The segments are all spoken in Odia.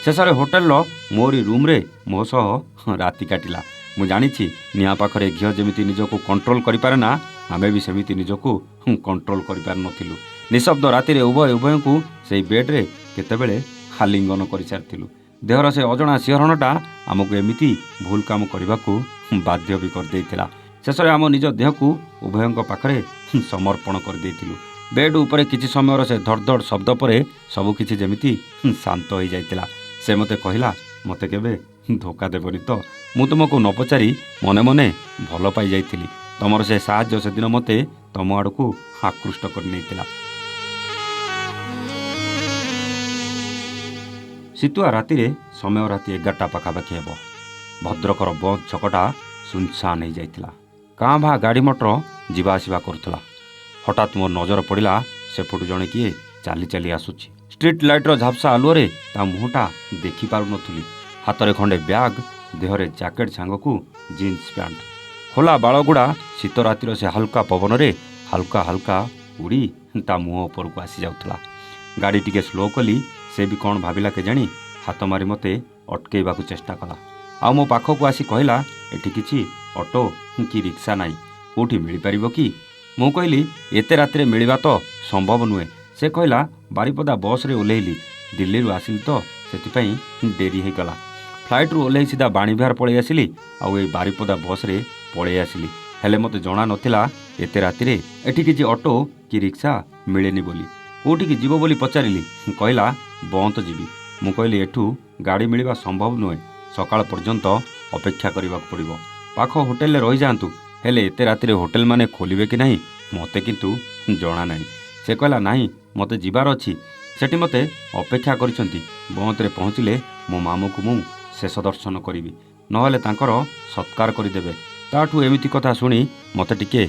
ଶେଷରେ ହୋଟେଲର ମୋରି ରୁମ୍ରେ ମୋ ସହ ରାତି କାଟିଲା। ମୁଁ ଜାଣିଛି ନିଆଁ ପାଖରେ ଘିଅ ଯେମିତି ନିଜକୁ କଣ୍ଟ୍ରୋଲ କରିପାରେ ନା, ଆମେ ବି ସେମିତି ନିଜକୁ କଣ୍ଟ୍ରୋଲ କରିପାରିନଥିଲୁ। ନିଶବ୍ଦ ରାତିରେ ଉଭୟଙ୍କୁ ସେଇ ବେଡ୍ରେ କେତେବେଳେ ଆଲିଙ୍ଗନ କରିସାରିଥିଲୁ। ଦେହର ସେ ଅଜଣା ଶିହରଣଟା ଆମକୁ ଏମିତି ଭୁଲ କାମ କରିବାକୁ ବାଧ୍ୟ ବି କରିଦେଇଥିଲା। ଶେଷରେ ଆମ ନିଜ ଦେହକୁ ଉଭୟଙ୍କ ପାଖରେ ସମର୍ପଣ କରିଦେଇଥିଲୁ। ବେଡ୍ ଉପରେ କିଛି ସମୟର ସେ ଧଡ଼ ଧଡ଼ ଶବ୍ଦ ପରେ ସବୁକିଛି ଯେମିତି ଶାନ୍ତ ହୋଇଯାଇଥିଲା। ସେ ମୋତେ କହିଲା, ମୋତେ କେବେ ଧୋକା ଦେବନି ତ? ମୁଁ ତୁମକୁ ନ ପଚାରି ମନେ ମନେ ଭଲ ପାଇଯାଇଥିଲି। ତମର ସେ ସାହାଯ୍ୟ ସେଦିନ ମୋତେ ତମ ଆଡ଼କୁ ଆକୃଷ୍ଟ କରିନେଇଥିଲା। ଶୀତୁଆ ରାତିରେ ସମୟ ରାତି 11ଟା ପାଖାପାଖି ହେବ। ଭଦ୍ରକର ବନ୍ଦ ଛକଟା ସୁନସାନ ହୋଇଯାଇଥିଲା। କାଁ ଭାଁ ଗାଡ଼ି ମଟର ଯିବା ଆସିବା କରୁଥିଲା। ହଠାତ୍ ମୋର ନଜର ପଡ଼ିଲା, ସେପଟୁ ଜଣେ କିଏ ଚାଲି ଚାଲି ଆସୁଛି। ଷ୍ଟ୍ରିଟ୍ ଲାଇଟ୍ର ଝାପ୍ସା ଆଲୁଅରେ ତା ମୁହଁଟା ଦେଖିପାରୁନଥିଲି। ହାତରେ ଖଣ୍ଡେ ବ୍ୟାଗ୍, ଦେହରେ ଜ୍ୟାକେଟ୍ ସାଙ୍ଗକୁ ଜିନ୍ସ ପ୍ୟାଣ୍ଟ। ଖୋଲା ବାଳଗୁଡ଼ା ଶୀତ ରାତିର ସେ ହାଲକା ପବନରେ ହାଲକା ହାଲକା ଉଡ଼ି ତା ମୁହଁ ଉପରକୁ ଆସିଯାଉଥିଲା। ଗାଡ଼ି ଟିକେ ସ୍ଲୋ କଲି। ସେ ବି କ'ଣ ଭାବିଲା କେଜାଣି ହାତ ମାରି ମୋତେ ଅଟକେଇବାକୁ ଚେଷ୍ଟା କଲା। ଆଉ ମୋ ପାଖକୁ ଆସି କହିଲା, ଏଠି କିଛି ଅଟୋ କି ରିକ୍ସା ନାହିଁ, କେଉଁଠି ମିଳିପାରିବ କି? ମୁଁ କହିଲି, ଏତେ ରାତିରେ ମିଳିବା ତ ସମ୍ଭବ ନୁହେଁ। ସେ କହିଲା, ବାରିପଦା ବସ୍ରେ ଓହ୍ଲେଇଲି, ଦିଲ୍ଲୀରୁ ଆସିଲି ତ ସେଥିପାଇଁ ଡେରି ହୋଇଗଲା। ଫ୍ଲାଇଟ୍ରୁ ଓହ୍ଲେଇ ସିଧା ବାଣୀବିହାର ପଳେଇ ଆସିଲି। ଆଉ ଏଇ ବାରିପଦା ବସ୍ରେ ପଳେଇ ଆସିଲି। ହେଲେ ମୋତେ ଜଣା ନଥିଲା ଏତେ ରାତିରେ ଏଠି କିଛି ଅଟୋ କି ରିକ୍ସା ମିଳେନି ବୋଲି। କେଉଁଠିକି ଯିବ ବୋଲି ପଚାରିଲି। କହିଲା, ବନ୍ତ ଯିବି। ମୁଁ କହିଲି, ଏଠୁ ଗାଡ଼ି ମିଳିବା ସମ୍ଭବ ନୁହେଁ, ସକାଳ ପର୍ଯ୍ୟନ୍ତ ଅପେକ୍ଷା କରିବାକୁ ପଡ଼ିବ। ପାଖ ହୋଟେଲରେ ରହିଯାଆନ୍ତୁ। ହେଲେ ଏତେ ରାତିରେ ହୋଟେଲ ମାନେ ଖୋଲିବେ କି ନାହିଁ ମୋତେ କିନ୍ତୁ ଜଣା ନାହିଁ। ସେ କହିଲା, ନାହିଁ, ମୋତେ ଯିବାର ଅଛି। ସେଠି ମୋତେ ଅପେକ୍ଷା କରିଛନ୍ତି। ବନ୍ଦରେ ପହଞ୍ଚିଲେ ମୋ ମାମୁଁକୁ ମୁଁ ଶେଷ ଦର୍ଶନ କରିବି, ନହେଲେ ତାଙ୍କର ସତ୍କାର କରିଦେବେ। ତାଠୁ ଏମିତି କଥା ଶୁଣି ମୋତେ ଟିକେ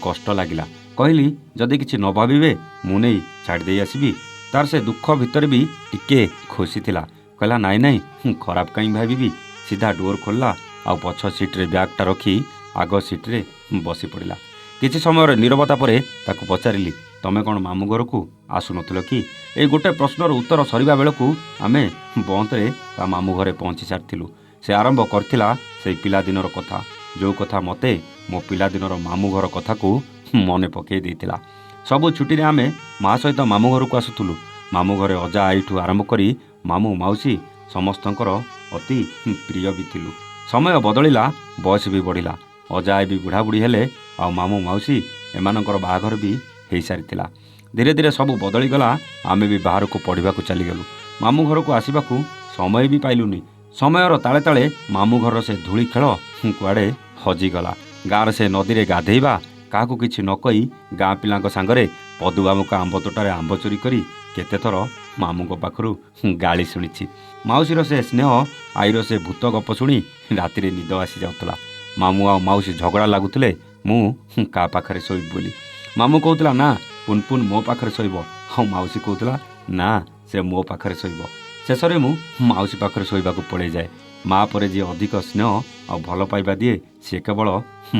କଷ୍ଟ ଲାଗିଲା। କହିଲି, ଯଦି କିଛି ନ ଭାବିବେ ମୁଁ ନେଇ ଛାଡ଼ିଦେଇ ଆସିବି। ତାର ସେ ଦୁଃଖ ଭିତରେ ବି ଟିକେ ଖୁସି ଥିଲା। କହିଲା, ନାଇଁ ନାଇଁ, ଖରାପ କାହିଁ ଭାବିବି। ସିଧା ଡୋର୍ ଖୋଲିଲା ଆଉ ପଛ ସିଟ୍ରେ ବ୍ୟାଗ୍ଟା ରଖି ଆଗ ସିଟ୍ରେ ବସି ପଡ଼ିଲା। କିଛି ସମୟର ନୀରବତା ପରେ ତାକୁ ପଚାରିଲି, ତମେ କ'ଣ ମାମୁଁ ଘରକୁ ଆସୁନଥିଲ କି? ଏଇ ଗୋଟେ ପ୍ରଶ୍ନର ଉତ୍ତର ସରିବା ବେଳକୁ ଆମେ ବନ୍ଦରେ ତା ମାମୁଁ ଘରେ ପହଞ୍ଚି ସାରିଥିଲୁ। ସେ ଆରମ୍ଭ କରିଥିଲା ସେଇ ପିଲାଦିନର କଥା, ଯେଉଁ କଥା ମୋତେ ମୋ ପିଲାଦିନର ମାମୁଁ ଘର କଥାକୁ ମନେ ପକାଇ ଦେଇଥିଲା। ସବୁ ଛୁଟିରେ ଆମେ ମା ସହିତ ମାମୁଁ ଘରକୁ ଆସୁଥିଲୁ। ମାମୁଁ ଘରେ ଅଜା ଆଈଠୁ ଆରମ୍ଭ କରି ମାମୁଁ ମାଉସୀ ସମସ୍ତଙ୍କର ଅତି ପ୍ରିୟ ବି ଥିଲୁ। ସମୟ ବଦଳିଲା, ବୟସ ବି ବଢ଼ିଲା। ଅଜା ଆଈ ବି ବୁଢ଼ାବୁଢ଼ୀ ହେଲେ, ଆଉ ମାମୁଁ ମାଉସୀ ଏମାନଙ୍କର ବାହାଘର ବି ହେଇସାରିଥିଲା। ଧୀରେ ଧୀରେ ସବୁ ବଦଳିଗଲା। ଆମେ ବି ବାହାରକୁ ପଢ଼ିବାକୁ ଚାଲିଗଲୁ। ମାମୁଁ ଘରକୁ ଆସିବାକୁ ସମୟ ବି ପାଇଲୁନି। ସମୟର ତାଳେ ତାଳେ ମାମୁଁ ଘରର ସେ ଧୂଳି ଖେଳ କୁଆଡ଼େ ହଜିଗଲା। ଗାଁର ସେ ନଦୀରେ ଗାଧେଇବା, କାହାକୁ କିଛି ନ କହି ଗାଁ ପିଲାଙ୍କ ସାଙ୍ଗରେ ପଦୁବାମୁକା ଆମ୍ବ ତୋଟାରେ ଆମ୍ବ ଚୋରି କରି କେତେଥର ମାମୁଁଙ୍କ ପାଖରୁ ଗାଳି ଶୁଣିଛି। ମାଉସୀର ସେ ସ୍ନେହ, ଆଈର ସେ ଭୂତ ଗପ ଶୁଣି ରାତିରେ ନିଦ ଆସିଯାଉଥିଲା। ମାମୁଁ ଆଉ ମାଉସୀ ଝଗଡ଼ା ଲାଗୁଥିଲେ ମୁଁ କାହା ପାଖରେ ଶୋଇବି ବୋଲି। ମାମୁଁ କହୁଥିଲା, ନା, ପୁନପୁନ ମୋ ପାଖରେ ଶୋଇବ। ଆଉ ମାଉସୀ କହୁଥିଲା, ନା, ସେ ମୋ ପାଖରେ ଶୋଇବ। ଶେଷରେ ମୁଁ ମାଉସୀ ପାଖରେ ଶୋଇବାକୁ ପଳେଇଯାଏ। ମା ପରେ ଯିଏ ଅଧିକ ସ୍ନେହ ଆଉ ଭଲ ପାଇବା ଦିଏ ସିଏ କେବଳ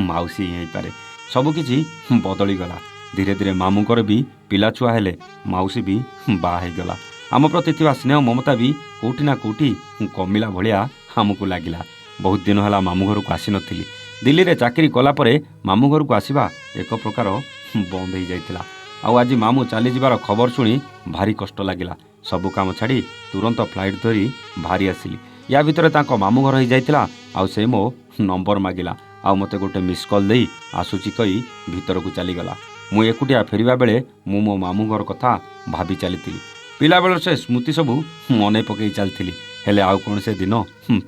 ମାଉସୀ ହିଁ ହେଇପାରେ। ସବୁକିଛି ବଦଳିଗଲା। ଧୀରେ ଧୀରେ ମାମୁଁଙ୍କର ବି ପିଲାଛୁଆ ହେଲେ, ମାଉସୀ ବି ବାହା ହେଇଗଲା। ଆମ ପ୍ରତି ଥିବା ସ୍ନେହ ମମତା ବି କେଉଁଠି ନା କେଉଁଠି କମିଲା ଭଳିଆ ଆମକୁ ଲାଗିଲା। ବହୁତ ଦିନ ହେଲା ମାମୁଁ ଘରକୁ ଆସିନଥିଲି। ଦିଲ୍ଲୀରେ ଚାକିରି କଲା ପରେ ମାମୁଁ ଘରକୁ ଆସିବା ଏକ ପ୍ରକାର ବନ୍ଦ ହେଇଯାଇଥିଲା। ଆଉ ଆଜି ମାମୁଁ ଚାଲିଯିବାର ଖବର ଶୁଣି ଭାରି କଷ୍ଟ ଲାଗିଲା। ସବୁ କାମ ଛାଡ଼ି ତୁରନ୍ତ ଫ୍ଲାଇଟ୍ ଧରି ବାହାରି ଆସିଲି। ୟା ଭିତରେ ତାଙ୍କ ମାମୁଁ ଘର ହେଇଯାଇଥିଲା। ଆଉ ସେ ମୋ ନମ୍ବର ମାଗିଲା, ଆଉ ମୋତେ ଗୋଟେ ମିସ୍ କଲ୍ ଦେଇ ଆସୁଛି କହି ଭିତରକୁ ଚାଲିଗଲା। ମୁଁ ଏକୁଟିଆ ଫେରିବା ବେଳେ ମୁଁ ମୋ ମାମୁଁ ଘର କଥା ଭାବି ଚାଲିଥିଲି। ପିଲାବେଳର ସେ ସ୍ମୃତି ସବୁ ମନେ ପକାଇ ଚାଲିଥିଲି। ହେଲେ ଆଉ କ'ଣ ସେ ଦିନ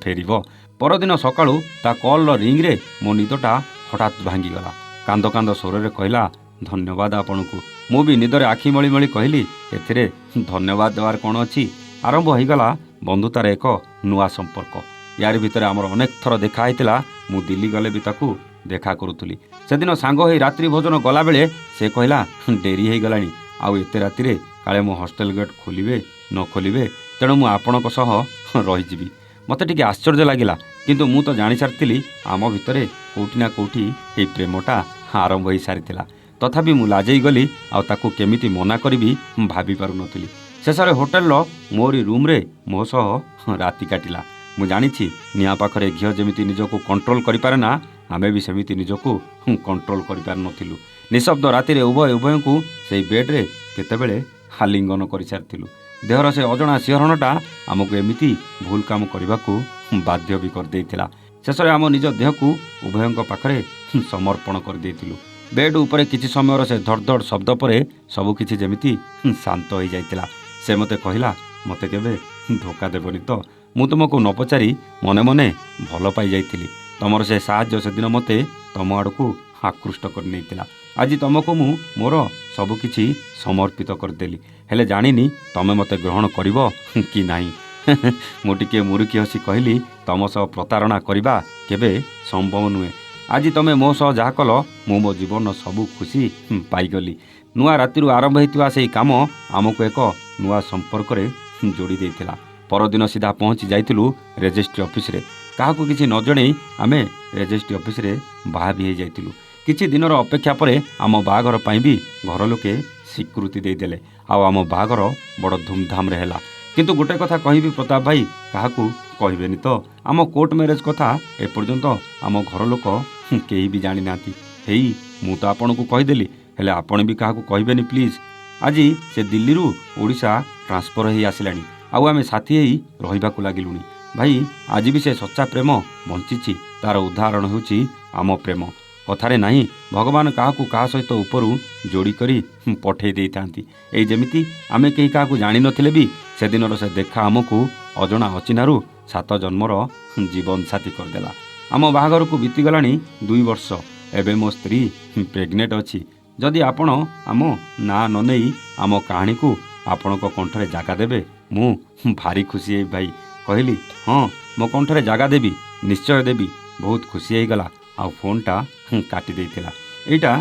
ଫେରିବ? ପରଦିନ ସକାଳୁ ତା କଲ୍ର ରିଙ୍ଗରେ ମୋ ନିଦଟା ହଠାତ୍ ଭାଙ୍ଗିଗଲା। କାନ୍ଦ କାନ୍ଦ ସ୍ୱରରେ କହିଲା, ଧନ୍ୟବାଦ ଆପଣଙ୍କୁ। ମୁଁ ବି ନିଦରେ ଆଖି ମଳି ମଳି କହିଲି, ଏଥିରେ ଧନ୍ୟବାଦ ଦେବାର କ'ଣ ଅଛି? ଆରମ୍ଭ ହୋଇଗଲା ବନ୍ଧୁତାର ଏକ ନୂଆ ସମ୍ପର୍କ। ୟାରି ଭିତରେ ଆମର ଅନେକ ଥର ଦେଖା ହେଇଥିଲା। ମୁଁ ଦିଲ୍ଲୀ ଗଲେ ବି ତାକୁ ଦେଖା କରୁଥିଲି। ସେଦିନ ସାଙ୍ଗ ହୋଇ ରାତ୍ରି ଭୋଜନ ଗଲାବେଳେ ସେ କହିଲା, ଡେରି ହେଇଗଲାଣି, ଆଉ ଏତେ ରାତିରେ କାଳେ ମୋ ହଷ୍ଟେଲ ଗେଟ୍ ଖୋଲିବେ ନ ଖୋଲିବେ, ତେଣୁ ମୁଁ ଆପଣଙ୍କ ସହ ରହିଯିବି। ମୋତେ ଟିକେ ଆଶ୍ଚର୍ଯ୍ୟ ଲାଗିଲା, କିନ୍ତୁ ମୁଁ ତ ଜାଣିସାରିଥିଲି ଆମ ଭିତରେ କେଉଁଠି ନା କେଉଁଠି ଏଇ ପ୍ରେମଟା ଆରମ୍ଭ ହେଇସାରିଥିଲା। ତଥାପି ମୁଁ ଲାଜେଇ ଗଲି, ଆଉ ତାକୁ କେମିତି ମନା କରିବି ଭାବି ପାରୁନଥିଲି। ଶେଷରେ ହୋଟେଲର ମୋରି ରୁମ୍ରେ ମୋ ସହ ରାତି କାଟିଲା। ମୁଁ ଜାଣିଛି ନିଆଁ ପାଖରେ ଘିଅ ଯେମିତି ନିଜକୁ କଣ୍ଟ୍ରୋଲ କରିପାରେ ନା, ଆମେ ବି ସେମିତି ନିଜକୁ କଣ୍ଟ୍ରୋଲ କରିପାରିନଥିଲୁ। ନିଶବ୍ଦ ରାତିରେ ଉଭୟଙ୍କୁ ସେଇ ବେଡ଼୍ରେ କେତେବେଳେ ଆଲିଙ୍ଗନ କରିସାରିଥିଲୁ। ଦେହର ସେ ଅଜଣା ଶିହରଣଟା ଆମକୁ ଏମିତି ଭୁଲ କାମ କରିବାକୁ ବାଧ୍ୟ ବି କରିଦେଇଥିଲା। ଶେଷରେ ଆମ ନିଜ ଦେହକୁ ଉଭୟଙ୍କ ପାଖରେ ସମର୍ପଣ କରିଦେଇଥିଲୁ। ବେଡ୍ ଉପରେ କିଛି ସମୟର ସେ ଧଡ଼ ଧଡ଼ ଶବ୍ଦ ପରେ ସବୁକିଛି ଯେମିତି ଶାନ୍ତ ହୋଇଯାଇଥିଲା। ସେ ମୋତେ କହିଲା, ମୋତେ କେବେ ଧୋକା ଦେବନି ତ? ମୁଁ ତୁମକୁ ନ ପଚାରି ମନେ ମନେ ଭଲ ପାଇଯାଇଥିଲି। ତମର ସେ ସାହାଯ୍ୟ ସେଦିନ ମୋତେ ତମ ଆଡ଼କୁ ଆକୃଷ୍ଟ କରିନେଇଥିଲା। ଆଜି ତମକୁ ମୁଁ ମୋର ସବୁକିଛି ସମର୍ପିତ କରିଦେଲି। ହେଲେ ଜାଣିନି ତମେ ମୋତେ ଗ୍ରହଣ କରିବ କି ନାହିଁ। ମୁଁ ଟିକିଏ ମୁରୁକି ହସି କହିଲି, ତମ ସହ ପ୍ରତାରଣା କରିବା କେବେ ସମ୍ଭବ ନୁହେଁ। ଆଜି ତମେ ମୋ ସହ ଯାହା କଲ, ମୁଁ ମୋ ଜୀବନର ସବୁ ଖୁସି ପାଇଗଲି। ନୂଆ ରାତିରୁ ଆରମ୍ଭ ହୋଇଥିବା ସେହି କାମ ଆମକୁ ଏକ ନୂଆ ସମ୍ପର୍କରେ ଯୋଡ଼ି ଦେଇଥିଲା। ପରଦିନ ସିଧା ପହଞ୍ଚି ଯାଇଥିଲୁ ରେଜିଷ୍ଟ୍ରି ଅଫିସରେ। କାହାକୁ କିଛି ନ ଜଣେଇ ଆମେ ରେଜିଷ୍ଟ୍ରି ଅଫିସରେ ବାହା ବି ହୋଇଯାଇଥିଲୁ। କିଛି ଦିନର ଅପେକ୍ଷା ପରେ ଆମ ବାହାଘର ପାଇଁ ବି ଘର ଲୋକେ ସ୍ୱୀକୃତି ଦେଇଦେଲେ। ଆଉ ଆମ ବାହାଘର ବଡ଼ ଧୁମଧାମରେ ହେଲା। କିନ୍ତୁ ଗୋଟେ କଥା କହିବି ପ୍ରତାପ ଭାଇ, କାହାକୁ କହିବେନି ତ? ଆମ କୋର୍ଟ ମ୍ୟାରେଜ କଥା ଏପର୍ଯ୍ୟନ୍ତ ଆମ ଘର ଲୋକ କେହି ବି ଜାଣିନାହାନ୍ତି। ହେଇ ମୁଁ ତ ଆପଣଙ୍କୁ କହିଦେଲି, ହେଲେ ଆପଣ ବି କାହାକୁ କହିବେନି ପ୍ଲିଜ୍। ଆଜି ସେ ଦିଲ୍ଲୀରୁ ଓଡ଼ିଶା ଟ୍ରାନ୍ସଫର ହୋଇ ଆସିଲାଣି। ଆଉ ଆମେ ସାଥୀ ହେଇ ରହିବାକୁ ଲାଗିଲୁଣି। ଭାଇ ଆଜି ବି ସେ ସଚ୍ଚା ପ୍ରେମ ବଞ୍ଚିଛି। ତା'ର ଉଦାହରଣ ହେଉଛି ଆମ ପ୍ରେମ। କଥାରେ ନାହିଁ, ଭଗବାନ କାହାକୁ କାହା ସହିତ ଉପରୁ ଯୋଡ଼ି କରି ପଠେଇ ଦେଇଥାନ୍ତି। ଏଇ ଯେମିତି ଆମେ କେହି କାହାକୁ ଜାଣିନଥିଲେ ବି ସେଦିନର ସେ ଦେଖା ଆମକୁ ଅଜଣା ଅଚିହ୍ନାରୁ 7 ଜନ୍ମର ଜୀବନ ସାଥୀ କରିଦେଲା। ଆମ ବାହାଘରକୁ ବିତିଗଲାଣି 2 ବର୍ଷ। ଏବେ ମୋ ସ୍ତ୍ରୀ ପ୍ରେଗନେଣ୍ଟ ଅଛି। ଯଦି ଆପଣ ଆମ ନାଁ ନ ନେଇ ଆମ କାହାଣୀକୁ ଆପଣଙ୍କ କଣ୍ଠରେ ଜାଗା ଦେବେ, ମୁଁ ଭାରି ଖୁସି ହେବି ଭାଇ। କହିଲି, ହଁ ମୋ କଣ୍ଠରେ ଜାଗା ଦେବି, ନିଶ୍ଚୟ ଦେବି। ବହୁତ ଖୁସି ହେଇଗଲା ଆଉ ଫୋନ୍ଟା କାଟି ଦେଇଥିଲା। ଏଇଟା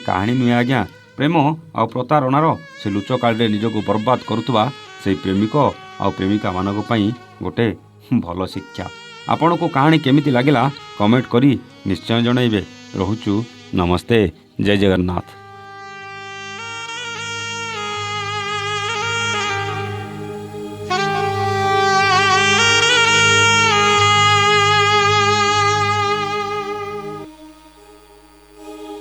କାହାଣୀ ନୁହେଁ ଆଜ୍ଞା, ପ୍ରେମ ଆଉ ପ୍ରତାରଣାର ସେ ଲୁଚକାଳିରେ ନିଜକୁ ବର୍ବାଦ କରୁଥିବା ସେଇ ପ୍ରେମିକ ଆଉ ପ୍ରେମିକାମାନଙ୍କ ପାଇଁ ଗୋଟେ ଭଲ ଶିକ୍ଷା। ଆପଣଙ୍କୁ କାହାଣୀ କେମିତି ଲାଗିଲା କମେଣ୍ଟ କରି ନିଶ୍ଚୟ ଜଣାଇବେ। ରହୁଛୁ, ନମସ୍ତେ, ଜୟ ଜଗନ୍ନାଥ।